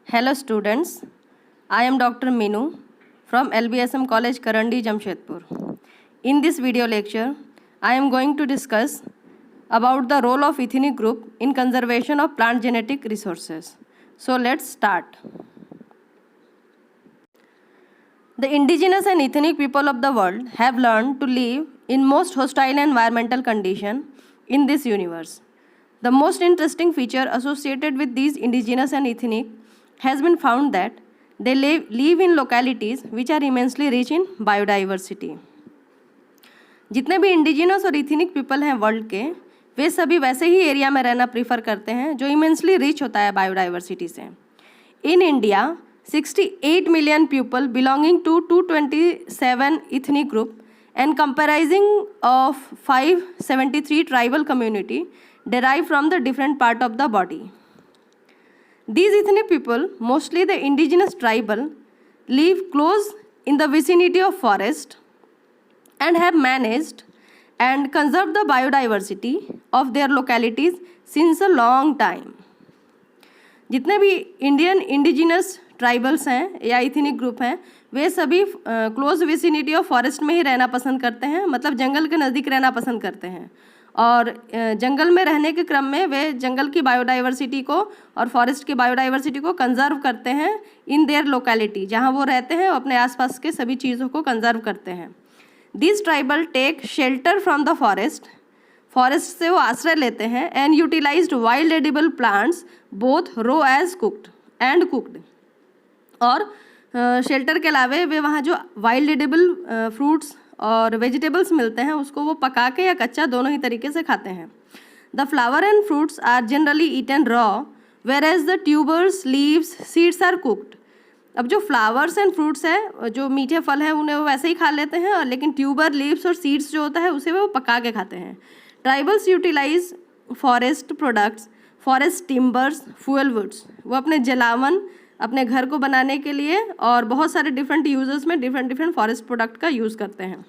Hello students, I am Dr. Minu from LBSM College Karandi, Jamshedpur. In this video lecture, I am going to discuss about the role of ethnic group in conservation of plant genetic resources. So let's start. The indigenous and ethnic people of the world have learned to live in most hostile environmental conditions in this universe. The most interesting feature associated with these indigenous and ethnic has been found that they live in localities which are immensely rich in biodiversity. जितने भी indigenous और ethnic people हैं world के, वे सभी वैसे ही area में रहना prefer करते हैं जो इमेंसली रिच होता है बायोडाइवर्सिटी से. In India 68 million people belonging to 227 ethnic group and comprising of 573 tribal community derive from the different part of the body. These ethnic people, mostly the indigenous tribal, live close in the vicinity of forest and have managed and conserved the biodiversity of their localities since a long time. जितने भी Indian indigenous tribals हैं या ethnic group हैं, वे सभी close vicinity of forest में ही रहना पसंद करते हैं, मतलब जंगल के नज़दीक रहना पसंद करते हैं. और जंगल में रहने के क्रम में वे जंगल की बायोडाइवर्सिटी को और फॉरेस्ट की बायोडाइवर्सिटी को कंजर्व करते हैं इन देयर लोकेलिटी. जहाँ वो रहते हैं अपने आसपास के सभी चीज़ों को कंजर्व करते हैं. This tribal take shelter from the forest से वो आश्रय लेते हैं and utilized wild edible plants both raw as cooked. और शेल्टर के अलावे वे वहाँ जो वाइल्ड एडिबल फ्रूट्स और वेजिटेबल्स मिलते हैं उसको वो पका के या कच्चा दोनों ही तरीके से खाते हैं. The flower and fruits are generally eaten raw where as the tubers leaves seeds are cooked. अब जो फ्लावर्स एंड फ्रूट्स हैं, जो मीठे फल हैं, उन्हें वो वैसे ही खा लेते हैं, और लेकिन ट्यूबर लीव्स और सीड्स जो होता है उसे वो पका के खाते हैं. Tribals utilize forest products, forest timbers, fuel woods. वो अपने जलावन अपने घर को बनाने के लिए और बहुत सारे डिफरेंट यूजेस में डिफरेंट फॉरेस्ट प्रोडक्ट का यूज़ करते हैं.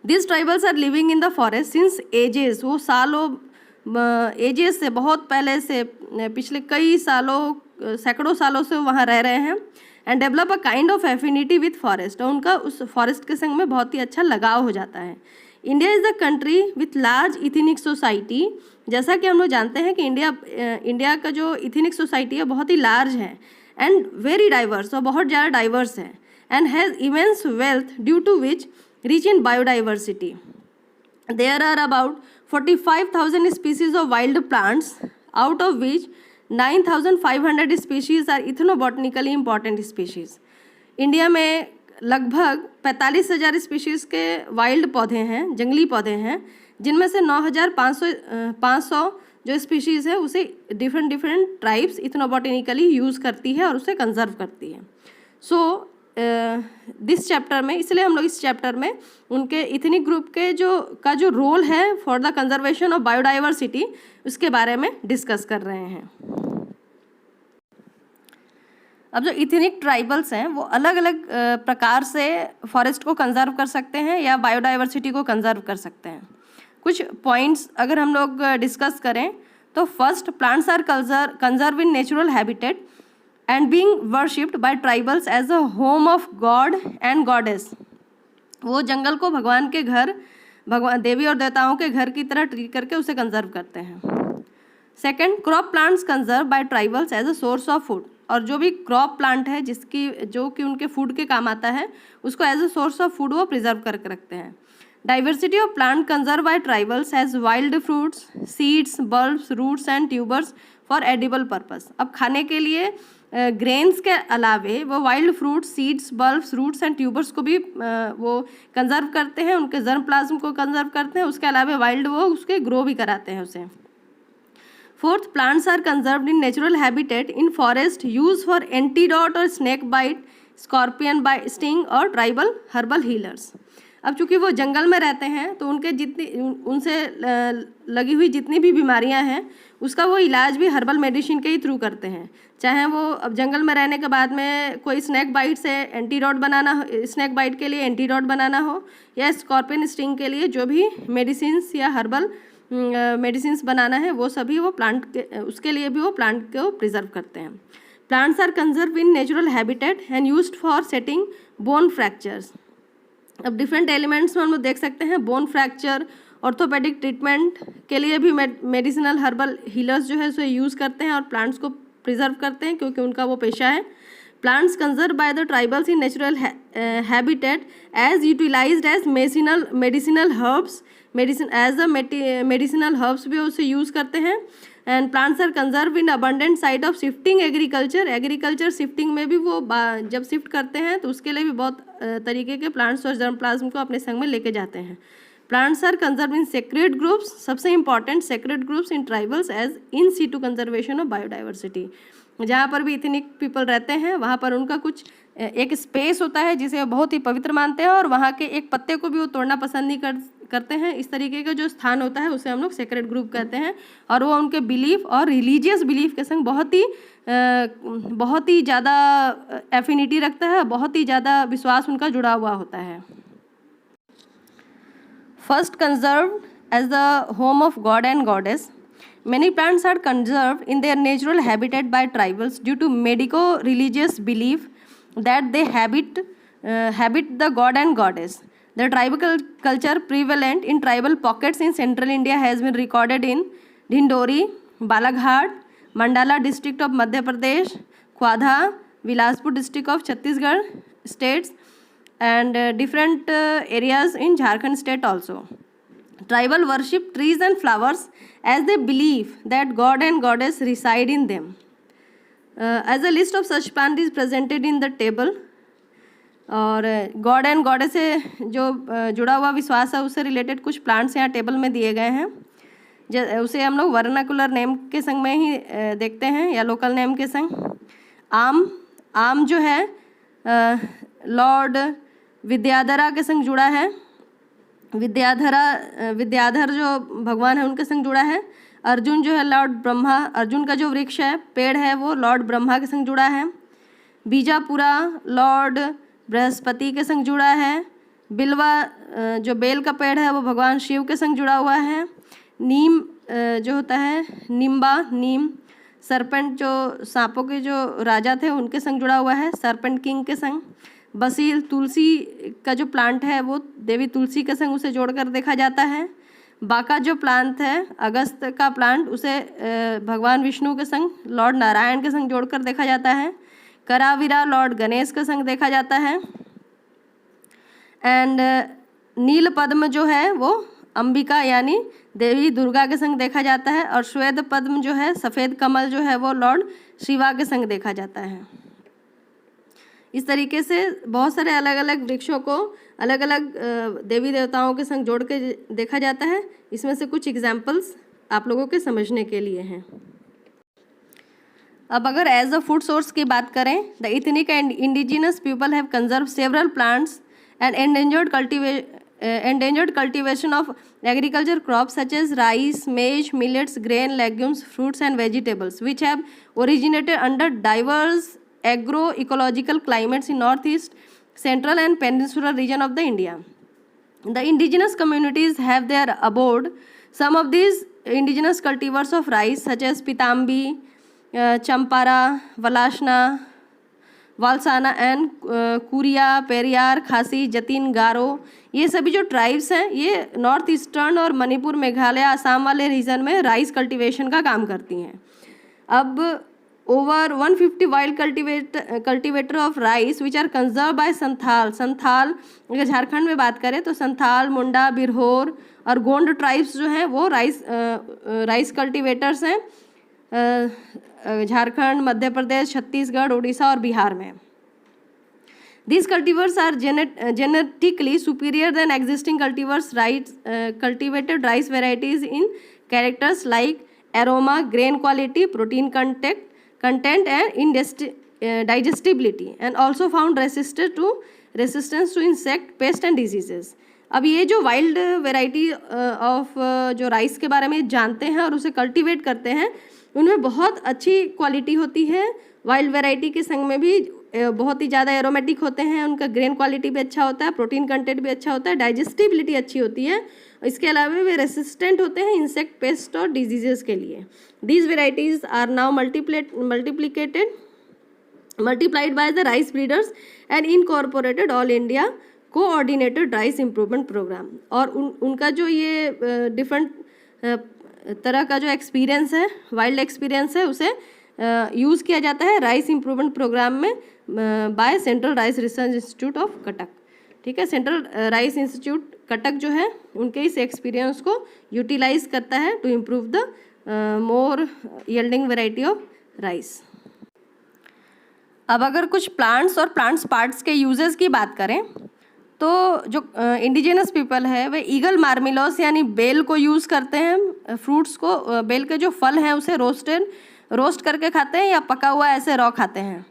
This tribals are living in the forest since ages. वो सालों एजेस से, बहुत पहले से, पिछले कई सालों सैकड़ों सालों से वहाँ रह रहे हैं. And develop a kind of affinity with forest. और उनका उस फॉरेस्ट के संग में बहुत ही अच्छा लगाव हो जाता है. India is the country with large ethnic society. जैसा कि हम लोग जानते हैं कि इंडिया का जो इथनिक सोसाइटी है बहुत ही लार्ज है एंड वेरी डाइवर्स, और बहुत ज़्यादा डाइवर्स है. And has immense wealth due to which rich in biodiversity. There are about 45,000 species of wild plants, out of which 9,500 species are ethnobotanically important species. India में लगभग 45,000 species के wild पौधे हैं, जंगली पौधे हैं, जिनमें से 9,500 जो स्पीशीज़ है उसे डिफरेंट ट्राइब्स इथनोबॉटनिकली यूज़ करती है और उसे कंजर्व करती है. सो दिस चैप्टर में, इसलिए हम लोग इस चैप्टर में उनके इथनिक ग्रुप के जो रोल है for the conservation of biodiversity उसके बारे में डिस्कस कर रहे हैं. अब जो इथनिक ट्राइबल्स हैं वो अलग अलग प्रकार से फॉरेस्ट को कंजर्व कर सकते हैं या बायोडाइवर्सिटी को कंजर्व कर सकते हैं. कुछ पॉइंट्स अगर हम लोग डिस्कस करें तो first, plants are conserve in natural habitat and being worshipped by tribals as a home of god and goddess. वो जंगल को भगवान के घर, भगवान देवी और देवताओं के घर की तरह ट्रीट करके उसे कंजर्व करते हैं. Second, crop plants conserve by tribals as a source of food. और जो भी क्रॉप प्लांट है जो कि उनके फूड के काम आता है उसको as a source of food वो प्रिजर्व करके रखते हैं. Diversity of plant conserve by tribals as wild fruits, seeds, bulbs, roots and tubers for edible purpose. अब खाने के लिए ग्रेन्स के अलावे वो wild fruits, seeds, bulbs, roots and tubers को भी वो कंजर्व करते हैं, उनके जर्म प्लाज्म को कंजर्व करते हैं. उसके अलावा वाइल्ड वो उसके ग्रो भी कराते हैं उसे. Fourth, plants are conserved in natural habitat in forest use for antidote और snake bite, scorpion bite sting और ट्राइबल हर्बल हीलर्स. अब चूंकि वो जंगल में रहते हैं तो उनसे लगी हुई जितनी भी बीमारियां हैं उसका वो इलाज भी हर्बल मेडिसिन के ही थ्रू करते हैं. चाहे वो अब जंगल में रहने के बाद में कोई स्नेक बाइट से एंटीडोट बनाना हो, स्नेक बाइट के लिए एंटीडोट बनाना हो, या स्कॉर्पियन स्टिंग के लिए जो भी मेडिसिन्स या हर्बल मेडिसिन्स बनाना है वो सभी वो प्लांट के उसके लिए भी वो प्लांट को प्रिजर्व करते हैं. Plants are conserve in natural habitat and used for setting bone fractures. अब डिफरेंट एलिमेंट्स में हम लोग देख सकते हैं बोन फ्रैक्चर, ऑर्थोपेडिक ट्रीटमेंट के लिए भी मेडिसिनल हर्बल हीलर्स जो है उसे यूज़ करते हैं और प्लांट्स को प्रिजर्व करते हैं क्योंकि उनका वो पेशा है। Plants conserve by the tribals in natural habitat as utilized as medicinal herbs, medicinal herbs भी उसे यूज़ करते हैं। And plants are conserve in abundant site of shifting agriculture shifting में भी वो जब शिफ्ट करते हैं तो उसके लिए भी बहुत तरीके के प्लांट्स और जर्म प्लाज्म को अपने संग में लेके जाते हैं। Plants are conserve in sacred groups, सबसे important sacred groups in tribals as in situ conservation of biodiversity. जहाँ पर भी इथनिक पीपल रहते हैं वहाँ पर उनका कुछ एक स्पेस होता है जिसे वो बहुत ही पवित्र मानते हैं और वहाँ के एक पत्ते को भी वो तोड़ना पसंद नहीं करते हैं। इस तरीके का जो स्थान होता है उसे हम लोग सेक्रेड ग्रुप कहते हैं और वो उनके बिलीफ और रिलीजियस बिलीफ के संग बहुत ही ज़्यादा एफिनिटी रखता है, बहुत ही ज़्यादा विश्वास उनका जुड़ा हुआ होता है। First conserved as the home of god and goddess, many plants are conserved in their natural habitat by tribals due to medico-religious belief that they habit the god and goddess. The tribal culture prevalent in tribal pockets in central India has been recorded in Dhindori, Balaghat, Mandala district of Madhya Pradesh, Khwada, Bilaspur district of Chhattisgarh states, and different areas in Jharkhand state also. Tribal worship trees and flowers as they believe that god and goddess reside in them. As a list of such plants is presented in the table. और God and goddess से जो जुड़ा हुआ विश्वास है उससे related कुछ plants यहाँ टेबल में दिए गए हैं। उसे हम लोग वर्नाकुलर नेम के संग में ही देखते हैं या लोकल नेम के संग। आम जो है लॉर्ड विद्याधरा के संग जुड़ा है। विद्याधर जो भगवान है उनके संग जुड़ा है। अर्जुन जो है लॉर्ड ब्रह्मा, अर्जुन का जो वृक्ष है पेड़ है वो लॉर्ड ब्रह्मा के संग जुड़ा है। बीजापुरा लॉर्ड बृहस्पति के संग जुड़ा है। बिलवा जो बेल का पेड़ है वो भगवान शिव के संग जुड़ा हुआ है। नीम जो होता है नीम सरपेंट जो सांपों के जो राजा थे उनके संग जुड़ा हुआ है, सरपेंट किंग के संग। बसील तुलसी का जो प्लांट है वो देवी तुलसी के संग उसे जोड़कर देखा जाता है। बाका जो प्लांट है अगस्त का प्लांट उसे भगवान विष्णु के संग लॉर्ड नारायण के संग जोड़कर देखा जाता है। करावीरा लॉर्ड गणेश के संग देखा जाता है। एंड नील पद्म जो है वो अंबिका यानी देवी दुर्गा के संग देखा जाता है। और श्वेत पद्म जो है सफ़ेद कमल जो है वो लॉर्ड शिवा के संग देखा जाता है। इस तरीके से बहुत सारे अलग अलग वृक्षों को अलग अलग देवी देवताओं के संग जोड़ के देखा जाता है। इसमें से कुछ एग्जाम्पल्स आप लोगों के समझने के लिए हैं। अब अगर एज अ फूड सोर्स की बात करें, the ethnic and indigenous people have conserve several plants and endangered cultivation of agriculture crops such as rice, maize, millets, grain, legumes, fruits and vegetables which have originated under diverse agroecological climates in northeast, central and peninsular region of the India. The indigenous communities have their abode. Some of these indigenous cultivars of rice such as Pitambi, Champara, Valashna, Valsana and Kuria, Periyar, खासी, जतीन, गारो, ये सभी जो tribes हैं ये north eastern और मणिपुर, मेघालय, आसाम वाले reason में rice cultivation का काम करती हैं। अब over 150 wild cultivator of rice which are conserve by Santhal अगर झारखंड में बात करें तो संथाल, मुंडा, बिरहोर और गोंड ट्राइब्स जो हैं वो राइस कल्टीवेटर्स हैं झारखंड, मध्य प्रदेश, छत्तीसगढ़, उड़ीसा और बिहार में। These cultivars are genetically superior than existing cultivated rice varieties in characters like aroma, grain quality, protein content and digestibility, and also found resistance to insect, pest and diseases. अब ये जो wild variety of जो rice के बारे में जानते हैं और उसे कल्टीवेट करते हैं उनमें बहुत अच्छी क्वालिटी होती है। वाइल्ड वैरायटी के संग में भी बहुत ही ज़्यादा एरोमेटिक होते हैं, उनका ग्रेन क्वालिटी भी अच्छा होता है, प्रोटीन कंटेंट भी अच्छा होता है, डाइजेस्टिबिलिटी अच्छी होती है। इसके अलावा वे रेसिस्टेंट होते हैं इंसेक्ट, पेस्ट और डिजीजेस के लिए। These varieties are now multiplicated multiplied by the rice breeders and incorporated all India coordinated rice improvement program। और उनका जो ये डिफरेंट तरह का जो एक्सपीरियंस है, वाइल्ड एक्सपीरियंस है, उसे यूज़ किया जाता है राइस इम्प्रूवमेंट प्रोग्राम में by central rice research institute of Cuttack. ठीक है, सेंट्रल राइस इंस्टीट्यूट कटक जो है उनके इस एक्सपीरियंस को यूटिलाइज करता है to improve the more yielding variety of rice. अब अगर कुछ प्लांट्स और प्लांट्स पार्ट्स के यूजेस की बात करें तो जो इंडिजिनस पीपल है वे ईगल मार्मिलोस यानी बेल को यूज़ करते हैं। फ्रूट्स को, बेल के जो फल हैं उसे रोस्ट करके खाते हैं या पका हुआ ऐसे रॉ खाते हैं।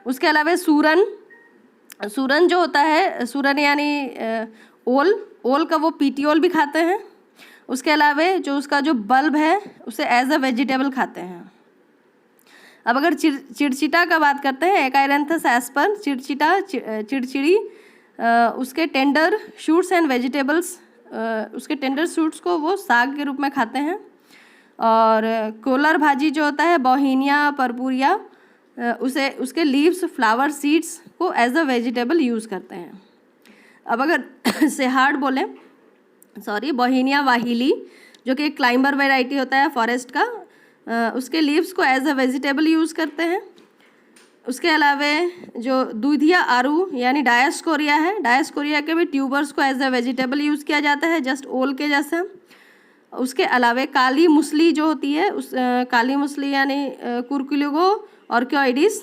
उसके अलावा सूरन जो होता है, सूरन यानी ओल का वो पीटियोल भी खाते हैं। उसके अलावा जो उसका जो बल्ब है उसे एज अ वेजिटेबल खाते हैं। अब अगर चिड़चिटा का बात करते हैं, एकाइरेंथस एस्पर चिड़चिड़ी, उसके टेंडर शूट्स एंड वेजिटेबल्स, उसके टेंडर शूट्स को वो साग के रूप में खाते हैं। और कोलर भाजी जो होता है, बॉहिनिया परपुरिया, उसके लीव्स, फ्लावर, सीड्स को एज अ वेजिटेबल यूज़ करते हैं। अब अगर सेहार्ड बोलें, बॉहिनिया वाहिली जो कि एक क्लाइंबर वेराइटी होता है फॉरेस्ट का, उसके लीव्स को एज अ वेजिटेबल यूज़ करते हैं। उसके अलावा जो दूधिया आरू यानी डायस्कोरिया है, डायस्कोरिया के भी ट्यूबर्स को एज अ वेजिटेबल यूज़ किया जाता है, जस्ट ओल के जैसे। उसके अलावा काली मुसली जो होती है, काली मुसली यानी कुर्कुलिगो ऑर्कियोइडिस,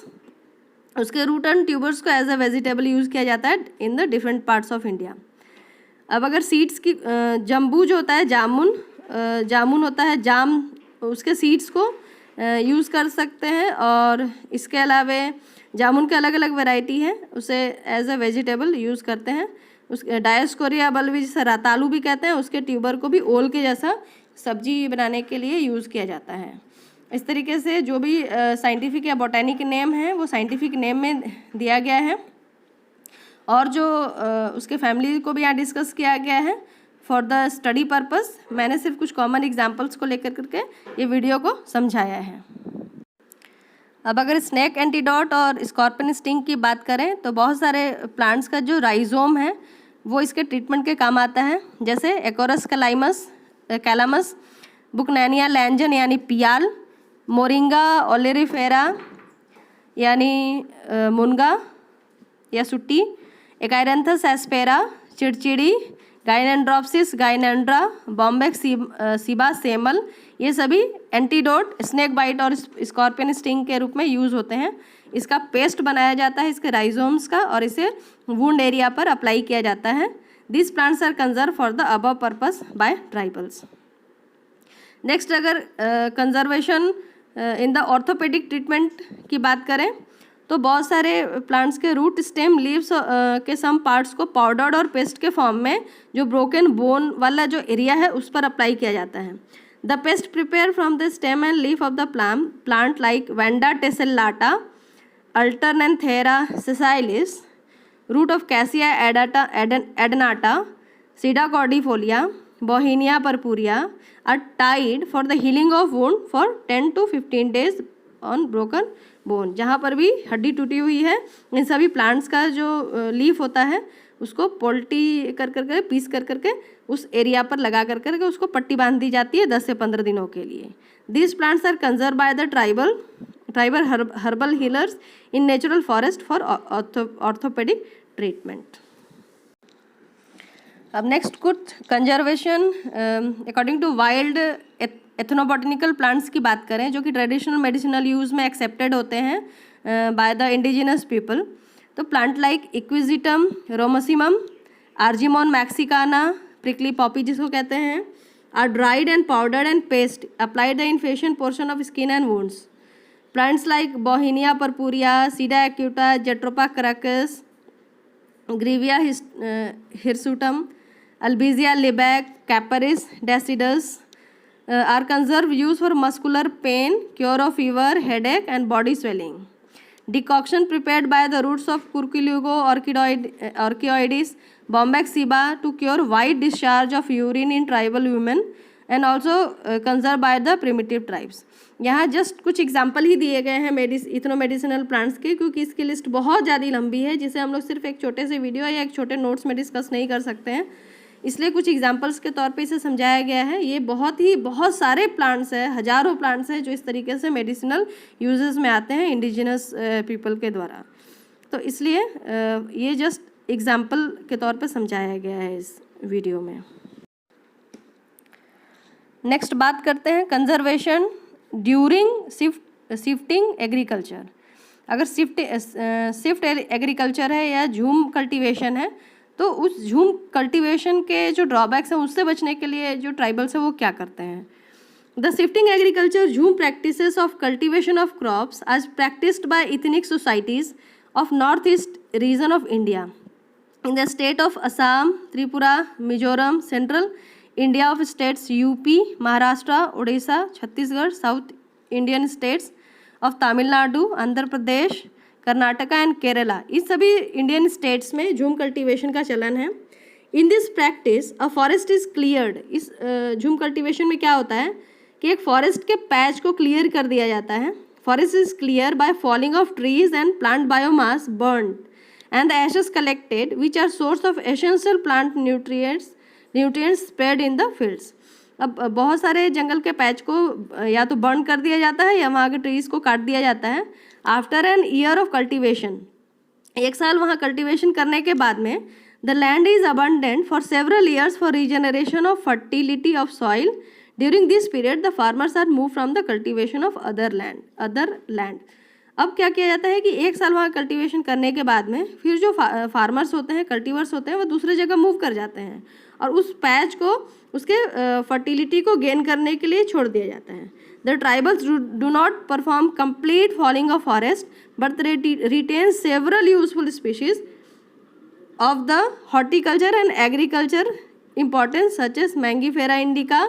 उसके रूट एंड ट्यूबर्स को एज अ वेजिटेबल यूज़ किया जाता है in the different parts of India. अब अगर सीड्स की, जम्बू जो होता है, जामुन होता है, उसके सीड्स को यूज़ कर सकते हैं। और इसके अलावा जामुन के अलग अलग वैरायटी है, उसे एज अ वेजिटेबल यूज़ करते हैं। उस डायस्कोरिया बल्बी, जिसे रतालू भी कहते हैं, उसके ट्यूबर को भी ओल के जैसा सब्जी बनाने के लिए यूज़ किया जाता है। इस तरीके से जो भी साइंटिफिक या बोटेनिक नेम है वो साइंटिफिक नेम में दिया गया है, और जो उसके फैमिली को भी यहाँ डिस्कस किया गया है फॉर द स्टडी पर्पस। मैंने सिर्फ कुछ कॉमन एग्जाम्पल्स को लेकर करके ये वीडियो को समझाया है। अब अगर स्नेक एंटीडोट और स्कॉर्पियन स्टिंग की बात करें तो बहुत सारे प्लांट्स का जो राइजोम है वो इसके ट्रीटमेंट के काम आता है, जैसे एकोरस कैलामस, बुकनैनिया लैंजन यानी पियाल, मोरिंगा ओलेरीफेरा यानी मुनगा या सुट्टी, एकाइरेंथस एस्पेरा चिड़चिड़ी, गाइनेंड्रोप्सिस गाइनेंड्रा, बॉम्बेक सीबा सेमल, ये सभी एंटीडोट स्नेक बाइट और स्कॉर्पियन स्टिंग के रूप में यूज़ होते हैं। इसका पेस्ट बनाया जाता है इसके राइजोम्स का, और इसे वुंड एरिया पर अप्लाई किया जाता है। This plants are conserve for the above purpose by tribals. Next, अगर conservation in the orthopaedic treatment की बात करें तो बहुत सारे प्लांट्स के रूट, स्टेम, लीव्स के सम पार्ट्स को पाउडर्ड और पेस्ट के फॉर्म में जो ब्रोकन बोन वाला जो एरिया है उस पर अप्लाई किया जाता है। The paste prepare from the stem and leaf of the plant like Vanda tessellata, Alternanthera sessilis, root of Cassia adnata, Sida cordifolia, Bauhinia purpurea are tied for the healing of wound for 10 to 15 days on broken bone. जहाँ पर भी हड्डी टूटी हुई है, इन सभी plants का जो लीफ होता है उसको पोल्टी करके पीस करके उस एरिया पर लगा करके उसको पट्टी बांध दी जाती है 10 से 15 दिनों के लिए। These plants are conserve by the tribal herbal healers in natural forest for orthopaedic treatment. अब नेक्स्ट कुछ conservation according to wild ethnobotanical plants की बात करें जो कि ट्रेडिशनल मेडिसिनल यूज़ में एक्सेप्टेड होते हैं बाय द इंडिजिनस पीपल, तो plant like Equisetum, ramosissimum, Argemone mexicana, prickly poppy जिसको कहते हैं, are dried and powdered and paste applied the infection portion of skin and wounds. Plants like Bauhinia purpurea, Sida acuta, Jatropha curcas, Grewia hirsuta, Albizia lebbeck, Capparis decidua are conserved used for muscular pain, cure of fever, headache and body swelling. Decoction prepared by the roots of Curculago orchioides, Bombec ceiba to cure white discharge of urine in tribal women and also conserve by the primitive tribes. यहाँ just कुछ example ही दिए गए हैं ethno medicinal plants के, क्योंकि इसकी list बहुत ज़्यादा लंबी है जिसे हम लोग सिर्फ एक छोटे से वीडियो या एक छोटे नोट्स में डिस्कस नहीं कर सकते हैं, इसलिए कुछ एग्जाम्पल्स के तौर पे इसे समझाया गया है। ये बहुत सारे प्लांट्स हैं, हजारों प्लांट्स हैं जो इस तरीके से मेडिसिनल यूजेस में आते हैं इंडिजिनस पीपल के द्वारा, तो इसलिए ये जस्ट एग्जाम्पल के तौर पे समझाया गया है इस वीडियो में। नेक्स्ट बात करते हैं कंजर्वेशन ड्यूरिंग शिफ्टिंग एग्रीकल्चर। अगर शिफ्ट एग्रीकल्चर है या झूम कल्टीवेशन है, तो उस झूम कल्टीवेशन के जो ड्रॉबैक्स हैं उससे बचने के लिए जो ट्राइबल्स हैं वो क्या करते हैं। The shifting agriculture jhum practices of cultivation of crops आज practised by ethnic societies of north east region of India in the state of Assam, Tripura, Mizoram, central India of states UP, Maharashtra, Orissa, Chhattisgarh, south Indian states of Tamil Nadu, Andhra Pradesh, Karnataka and Kerala. इस सभी Indian states में झूम cultivation का चलन है। In this practice a forest is cleared. इस झूम cultivation में क्या होता है कि एक फॉरेस्ट के पैच को क्लियर कर दिया जाता है। Forest is clear by falling of trees and plant biomass burn and the ashes collected which are source of essential plant nutrients spread in the fields. अब बहुत सारे जंगल के पैच को या तो बर्न कर दिया जाता है या वहाँ के ट्रीज को काट दिया जाता है। After an year of cultivation, एक साल वहाँ कल्टीवेशन करने के बाद में the land is abundant for several years for regeneration of fertility of soil. During this period the farmers are move from the cultivation of other land. अब क्या किया जाता है कि एक साल वहाँ कल्टीवेशन करने के बाद में फिर जो फार्मर्स होते हैं, कल्टीवर्स होते हैं, वो दूसरे जगह मूव कर जाते हैं और उस पैच को उसके फर्टिलिटी को गेन करने के लिए छोड़ दिया जाता है। The tribals do not perform complete falling of forest but retain several useful species of the horticulture and agriculture importance such as mangifera indica,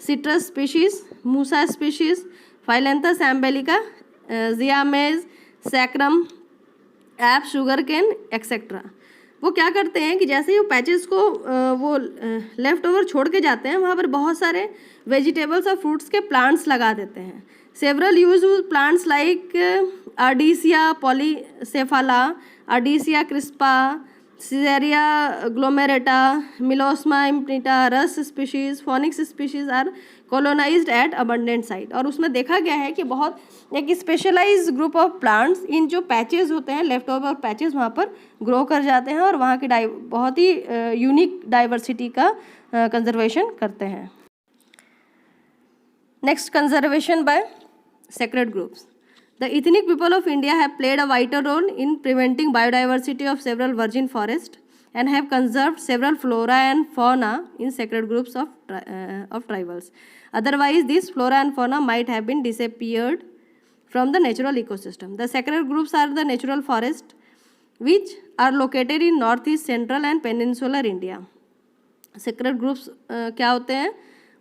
citrus species, musa species, phyllanthus emblica, zea mays, saccharum, app, sugar cane etcetera. वो क्या करते हैं कि जैसे ही वो patches को वो left over छोड़ के जाते हैं, वहाँ पर बहुत सारे वेजिटेबल्स और फ्रूट्स के प्लांट्स लगा देते हैं। Several useful plants like ardisia polycephala, ardisia crispa, sizeria glomerata, meliosma impinnata, rhus species, phoenix species are colonized at abundant site. और उसमें देखा गया है कि बहुत एक specialize group of plants in जो पैचेस होते हैं, लेफ्ट ओवर पैचेस, वहाँ पर ग्रो कर जाते हैं और वहाँ की बहुत ही यूनिक डाइवर्सिटी का कंजर्वेशन करते हैं। Next, conservation by sacred groups. The ethnic people of India have played a vital role in preventing biodiversity of several virgin forests and have conserved several flora and fauna in sacred groups of tribals. Otherwise, these flora and fauna might have been disappeared from the natural ecosystem. The sacred groups are the natural forests which are located in northeast, central and peninsular India. Sacred groups क्या होते हैं?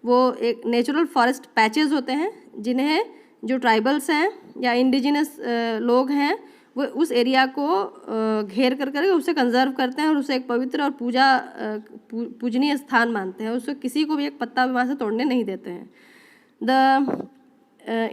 वो एक natural forest patches होते हैं जिन्हें जो tribals हैं या इंडिजिनस लोग हैं वो उस एरिया को घेर कर उसे कंजर्व करते हैं और उसे एक पवित्र और पूजनीय स्थान मानते हैं। उसको किसी को भी एक पत्ता भी वहाँ से तोड़ने नहीं देते हैं। The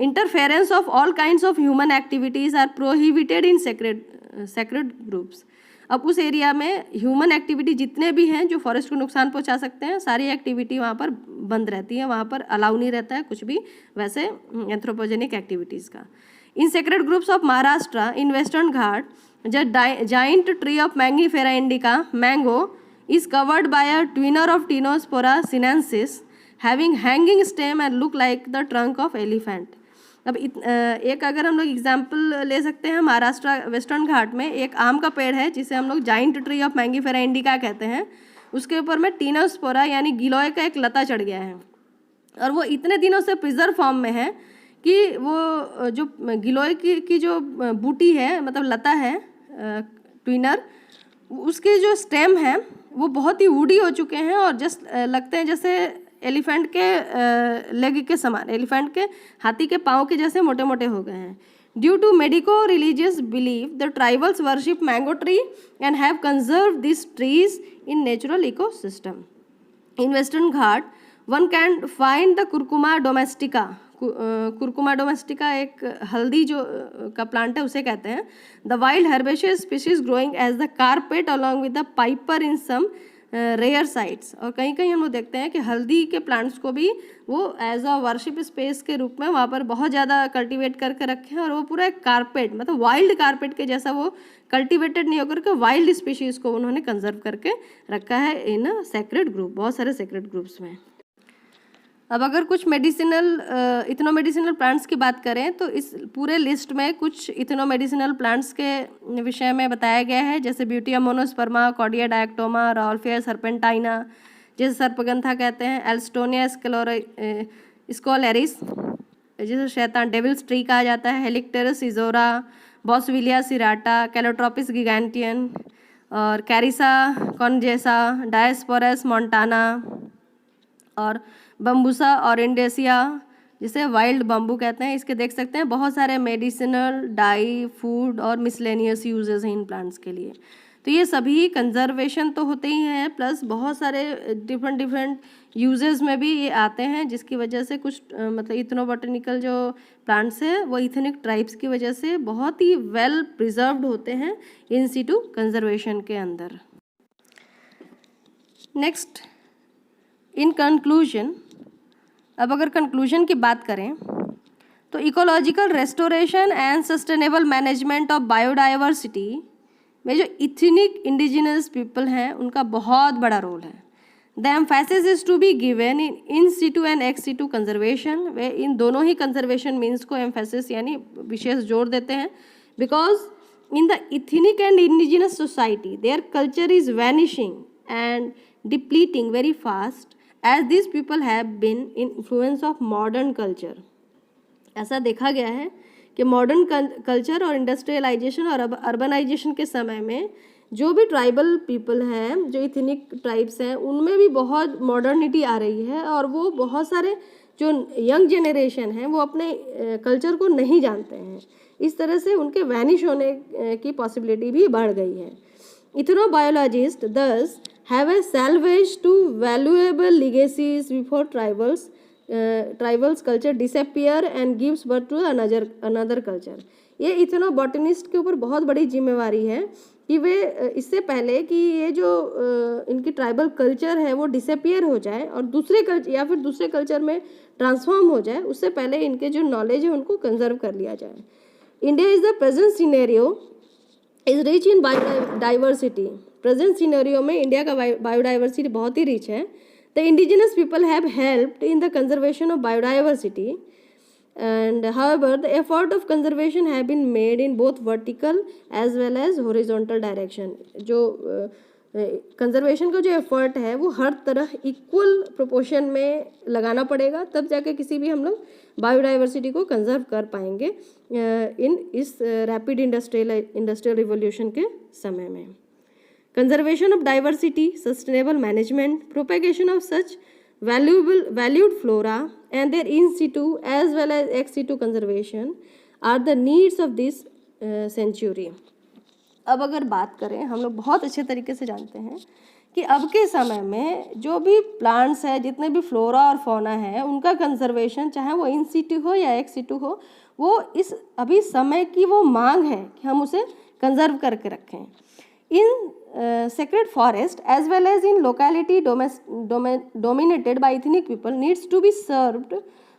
interference of all kinds of human activities are prohibited in sacred groups. अब उस एरिया में ह्यूमन एक्टिविटी जितने भी हैं जो फॉरेस्ट को नुकसान पहुंचा सकते हैं, सारी एक्टिविटी वहाँ पर बंद रहती है, वहाँ पर अलाउ नहीं रहता है कुछ भी वैसे एंथ्रोपोजेनिक एक्टिविटीज़ का। In sacred groups of Maharashtra in western Ghat the giant tree of Mangifera indica mango is covered by a twiner of Tinospora sinensis having hanging stem and look like the trunk of elephant. अब एक अगर हम लोग example ले सकते हैं, Maharashtra western घाट में एक आम का पेड़ है जिसे हम लोग giant tree of Mangifera indica कहते हैं। उसके ऊपर में टिनोस्पोरा यानी गिलोय का एक लता चढ़ गया है और वो इतने दिनों से प्रिजर्व फॉर्म में है कि वो जो गिलोय की जो बूटी है, मतलब लता है ट्विनर, उसके जो स्टेम है वो बहुत ही वुडी हो चुके हैं और जस्ट लगते हैं जैसे एलिफेंट के लेग के समान, एलिफेंट के हाथी के पाँव के जैसे मोटे मोटे हो गए हैं। Due to medico religious belief the tribals worship mango tree and have conserve this trees in natural ecosystem. In western Ghat one can find the curcuma domestica. Curcuma domestica एक हल्दी जो का प्लांट है उसे कहते हैं। The wild herbaceous species growing as the carpet along with the piper in some rare sites. और कहीं कहीं हम लोग देखते हैं कि हल्दी के प्लांट्स को भी वो एज अ वर्शिप स्पेस के रूप में वहाँ पर बहुत ज़्यादा कल्टीवेट करके रखे हैं, और वो पूरा एक कारपेट मतलब वाइल्ड कारपेट के जैसा वो कल्टीवेटेड नहीं होकर के वाइल्ड स्पीशीज़ को उन्होंने कंजर्व करके रखा है इन सेक्रेड ग्रुप, बहुत सारे सेक्रेड ग्रुप्स में। अब अगर कुछ इथनो मेडिसिनल प्लांट्स की बात करें तो इस पूरे लिस्ट में कुछ इथनो मेडिसिनल प्लांट्स के विषय में बताया गया है, जैसे ब्यूटिया मोनोस्पर्मा, कॉर्डिया डायक्टोमा, राउल्फिया सर्पेंटाइना जिसे सर्पगंथा कहते हैं, एल्स्टोनिया स्कोलेरिस जिसे शैतान डेविल्स ट्री कहा जाता है, हेलिक्टेरस इजोरा, बॉसविलिया सिराटा, कैलोट्रोपिस गिगैंटियन और कैरिसा कॉन्जेसा, डायस्पोरस मोंटाना और बम्बूसा और इंडेसिया जिसे वाइल्ड बम्बू कहते हैं। इसके देख सकते हैं बहुत सारे मेडिसिनल, डाई, फूड और मिसलेनियस यूजेस हैं इन प्लांट्स के लिए। तो ये सभी कंजर्वेशन तो होते ही हैं, प्लस बहुत सारे डिफरेंट यूजेस में भी ये आते हैं, जिसकी वजह से कुछ मतलब इथनोबॉटनिकल जो प्लांट्स हैं वो इथनिक ट्राइब्स की वजह से बहुत ही वेल प्रिजर्व्ड होते हैं इन सिटू कंजर्वेशन के अंदर। नेक्स्ट, इन कंक्लूजन, अब अगर कंक्लूजन की बात करें तो ecological restoration and sustainable management of biodiversity में जो इथनिक इंडिजिनस पीपल हैं उनका बहुत बड़ा रोल है। The emphasis is to be given in situ and ex situ conservation. वे इन दोनों ही कंजर्वेशन मीन्स को एम्फेसिस यानी विशेष जोर देते हैं, because in the ethnic and indigenous society their culture is vanishing and depleting very fast as these people have been in influence of modern culture। ऐसा देखा गया है कि मॉडर्न कल्चर और इंडस्ट्रियलाइजेशन और अर्बनाइजेशन के समय में जो भी ट्राइबल पीपल हैं, जो इथनिक ट्राइब्स हैं, उनमें भी बहुत मॉडर्निटी आ रही है, और वो बहुत सारे जो यंग जनरेशन हैं वो अपने कल्चर को नहीं जानते हैं। इस तरह से उनके वैनिश होने की पॉसिबिलिटी भी बढ़ गई है। इथनोबायोलॉजिस्ट दस have a salvage to valuable legacies before tribals culture disappear and gives birth to another culture। ये इथनोबॉटनिस्ट के ऊपर बहुत बड़ी जिम्मेवारी है कि वे इससे पहले कि ये जो इनकी ट्राइबल कल्चर है वो डिसअपियर हो जाए और दूसरे कल्चर या फिर दूसरे कल्चर में ट्रांसफॉर्म हो जाए, उससे पहले इनके जो नॉलेज है उनको कंजर्व कर लिया जाए। India is the present scenario is rich in biodiversity. Present scenario में इंडिया का बायोडाइवर्सिटी बहुत ही रिच है। The indigenous people have helped in the conservation of biodiversity and however the effort of conservation have been made in both vertical as well as horizontal direction. जो conservation का जो effort है वो हर तरह equal proportion में लगाना पड़ेगा, तब जाके किसी भी हम लोग बायोडाइवर्सिटी को कंजर्व कर पाएंगे इन इस रैपिड इंडस्ट्रियल रिवोल्यूशन के समय में। Conservation of diversity, sustainable management, propagation of such valued flora and their in situ as well as ex situ conservation are the needs of this century। अब अगर बात करें, हम लोग बहुत अच्छे तरीके से जानते हैं कि अब के समय में जो भी प्लांट्स है, जितने भी फ्लोरा और फौना है, उनका कंजर्वेशन चाहे वो इन सिटू हो या एक्स सिटू हो, वो इस अभी समय की वो मांग है कि हम उसे कंजर्व करके रखें। In sacred forest as well as in locality dominated by ethnic people needs to be served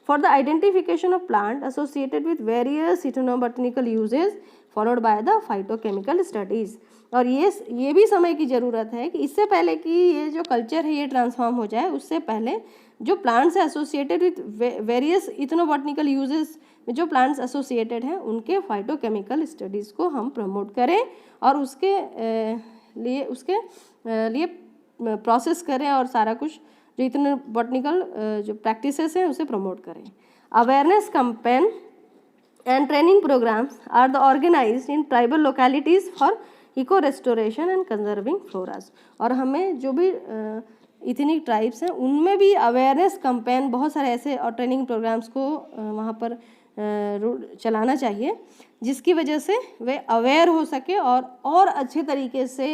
for the identification of plant associated with various ethnobotanical uses followed by the phytochemical studies। और ये भी समय की ज़रूरत है कि इससे पहले कि ये जो कल्चर है ये ट्रांसफॉर्म हो जाए, उससे पहले जो प्लांट्स है एसोसिएटेड विथ वेरियस इथनोबॉटनिकल यूजेस में जो प्लांट्स एसोसिएटेड हैं उनके फाइटोकेमिकल स्टडीज़ को हम प्रमोट करें और उसके लिए प्रोसेस करें और सारा कुछ जो इथनोबॉटनिकल जो प्रैक्टिसेस हैं उसे प्रमोट करें। Awareness campaign and training programs are the organized in tribal localities for eco restoration and conserving floras। और हमें जो भी इथनिक ट्राइब्स हैं उनमें भी अवेयरनेस कैंपेन, बहुत सारे ऐसे और ट्रेनिंग प्रोग्राम्स को वहाँ पर चलाना चाहिए जिसकी वजह से वे अवेयर हो सके और अच्छे तरीके से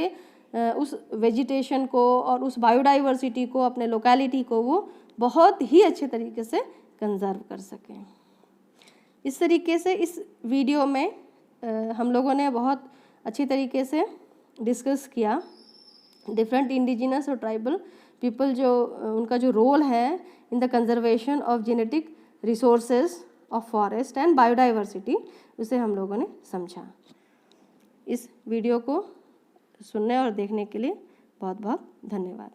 उस वेजिटेशन को और उस बायोडाइवर्सिटी को, अपने लोकेलिटी को वो बहुत ही अच्छे तरीके से कंजर्व कर सकें। इस तरीके से इस वीडियो में हम लोगों ने बहुत अच्छी तरीके से डिस्कस किया डिफरेंट इंडिजिनस और ट्राइबल पीपल, जो उनका जो रोल है इन the conservation of genetic resources of forest and biodiversity, उसे हम लोगों ने समझा। इस वीडियो को सुनने और देखने के लिए बहुत बहुत धन्यवाद।